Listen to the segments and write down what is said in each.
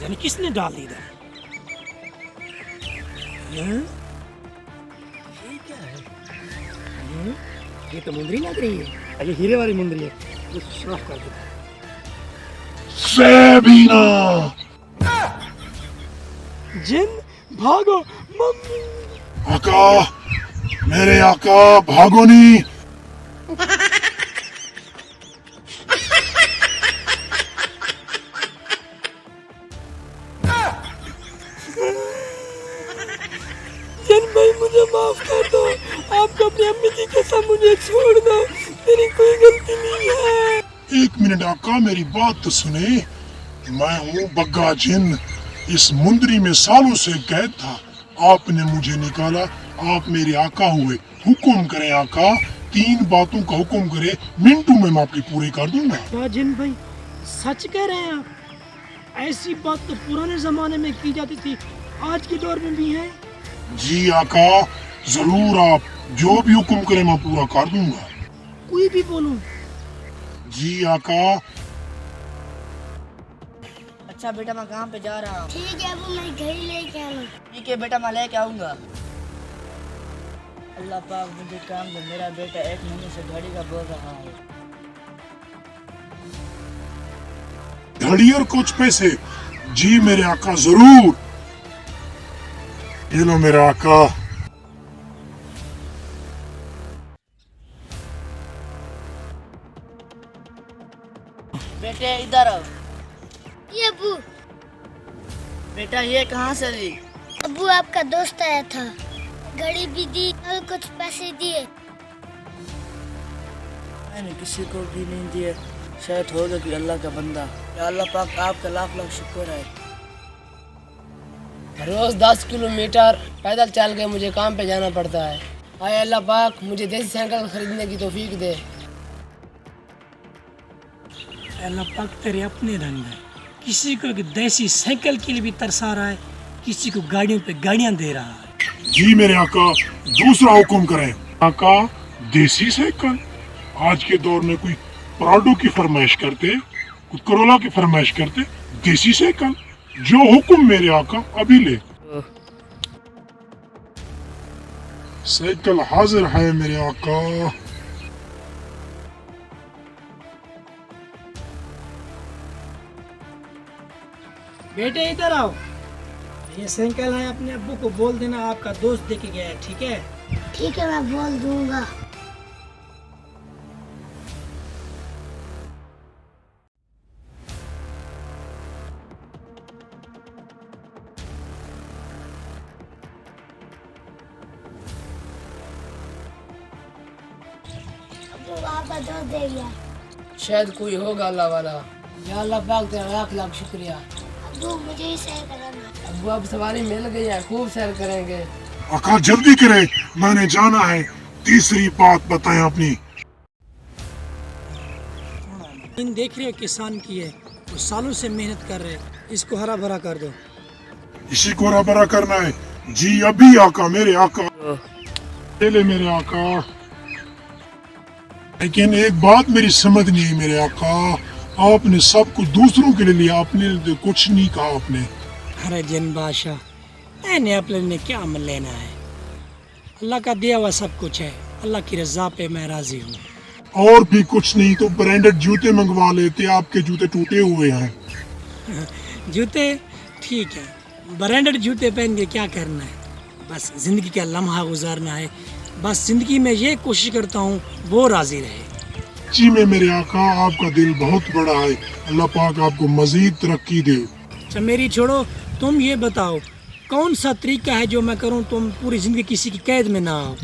یعنی کس نے ڈال دی ادھر؟ یہ کیا ہے؟ یہ تو مندری لگ رہی ہے، یہ ہیرے والی مندری ہے، اس کو صاف کر دو۔ سیبینا جن بھاگو ممی، آقا، میرے آقا بھاگو نہیں۔ جن بھائی مجھے معاف کر دو، آپ کو اپنی امی کی قسم مجھے چھوڑ دو، میری کوئی غلطی نہیں ہے۔ ایک منٹ آقا، میری بات تو سنے۔ میں ہوں بگا جن، اس مندری میں سالوں سے قید تھا، آپ نے مجھے نکالا، آپ میرے آقا ہوئے۔ حکم کریں آقا، 3 باتوں کا حکم کرے، منٹوں میں آپ کی پوری کر دوں گا۔ کیا جن بھائی سچ کہہ رہے ہیں آپ؟ ایسی بات تو پرانے زمانے میں کی جاتی تھی، آج کے دور میں بھی ہے؟ جی آقا ضرور، آپ جو بھی حکم کریں میں پورا کر دوں گا۔ کوئی بھی بولوں؟ جی آقا۔ اچھا بیٹا میں کام پہ جا رہا ہوں۔ ٹھیک ہے ابو، میں گھڑی لے کے آنا۔ ٹھیک ہے بیٹا میں لے کے آؤں گا۔ اللہ پاک مجھے کام دے، میرا بیٹا 1 مہینے سے گھڑی کا بول رہا ہے۔ گھڑی اور کچھ پیسے؟ جی میرے آقا ضرور۔ یہ لو میرا آقا۔ بیٹے ادھر آؤ۔ یہ ابو، بیٹا یہ کہاں سے دی؟ ابو آپ کا دوست آیا تھا، گھڑی بھی دی اور کچھ پیسے دیے۔ میں نے کسی کو بھی نہیں دیے، شاید ہوگا کہ اللہ کا بندہ۔ یا اللہ پاک آپ کا لاکھ لاکھ شکر ہے۔ روز 10 کلومیٹر پیدل چل کے مجھے کام پہ جانا پڑتا ہے۔ آئے اللہ پاک مجھے دیسی سائیکل خریدنے کی توفیق دے۔ اللہ پاک تیرے اپنے رنگ ہے، کسی کو دیسی سائیکل کے لیے بھی ترسا رہا ہے، کسی کو گاڑیوں پہ گاڑیاں دے رہا ہے۔ جی میرے آقا دوسرا حکم کریں۔ آقا دیسی سائیکل؟ آج کے دور میں کوئی پراڈو کی فرمائش کرتے، کوئی کرولا کی فرمائش کرتے، دیسی سائیکل؟ جو حکم میرے آقا ابھی لے۔ سائیکل حاضر ہے میرے آقا۔ بیٹے ادھر آؤ، یہ سائیکل ہے، اپنے ابو کو بول دینا آپ کا دوست دے کے گیا ہے، ٹھیک ہے؟ ٹھیک ہے میں بول دوں گا۔ ابو آپ کا دوست دے گیا۔ شاید کوئی ہوگا اللہ والا۔ یا اللہ پاک تیرا لاکھ لاکھ شکریہ۔ ابو مجھے ہی سیر کرانا۔ ابو اب سواری مل گئی ہے، خوب سیر کریں گے۔ آقا جلدی کریں، میں نے جانا ہے۔ تیسری بات بتائیں اپنی۔ دیکھ رہے ہو کسان کی ہے، وہ سالوں سے محنت کر رہے، اس کو ہرا بھرا کر دو۔ اسی کو ہرا بھرا کرنا ہے؟ جی ابھی آقا میرے آقا۔ لے لے میرے آقا۔ لیکن ایک بات میری سمجھ نہیں ہے میرے آقا، آپ نے سب کچھ دوسروں کے لیے لیا، اپنے لیے کچھ نہیں کہا آپ نے۔ ارے جن بادشاہ، میں نے اپنے لیے کیا عمل لینا ہے؟ اللہ کا دیا ہوا سب کچھ ہے، اللہ کی رضا پہ میں راضی ہوں۔ اور بھی کچھ نہیں تو برانڈڈ جوتے منگوا لیتے، آپ کے جوتے ٹوٹے ہوئے ہیں۔ جوتے ٹھیک ہے، برانڈڈ جوتے پہن کے کیا کرنا ہے؟ بس زندگی کا لمحہ گزارنا ہے، بس زندگی میں یہ کوشش کرتا ہوں وہ راضی رہے۔ جی میں میرے آقا، آپ کا دل بہت بڑا ہے، اللہ پاک آپ کو مزید ترقی دے۔ اچھا میری چھوڑو، تم یہ بتاؤ کون سا طریقہ ہے جو میں کروں تم پوری زندگی کسی کی قید میں نہ آؤ؟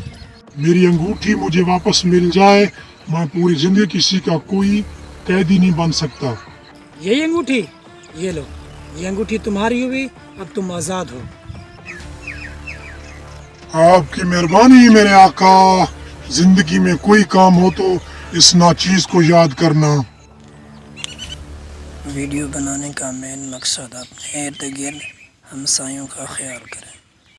میری انگوٹھی مجھے واپس مل جائے، میں پوری زندگی کسی کا کوئی قیدی نہیں بن سکتا۔ یہی انگوٹھی؟ یہ لو، یہ انگوٹھی تمہاری ہوئی، اب تم آزاد ہو۔ آپ کی مہربانی میرے آقا، زندگی میں کوئی کام ہو تو اس ناچیز کو یاد کرنا۔ ویڈیو بنانے کا مین مقصد اپنے ارد گرد ہمسایوں کا خیال کریں۔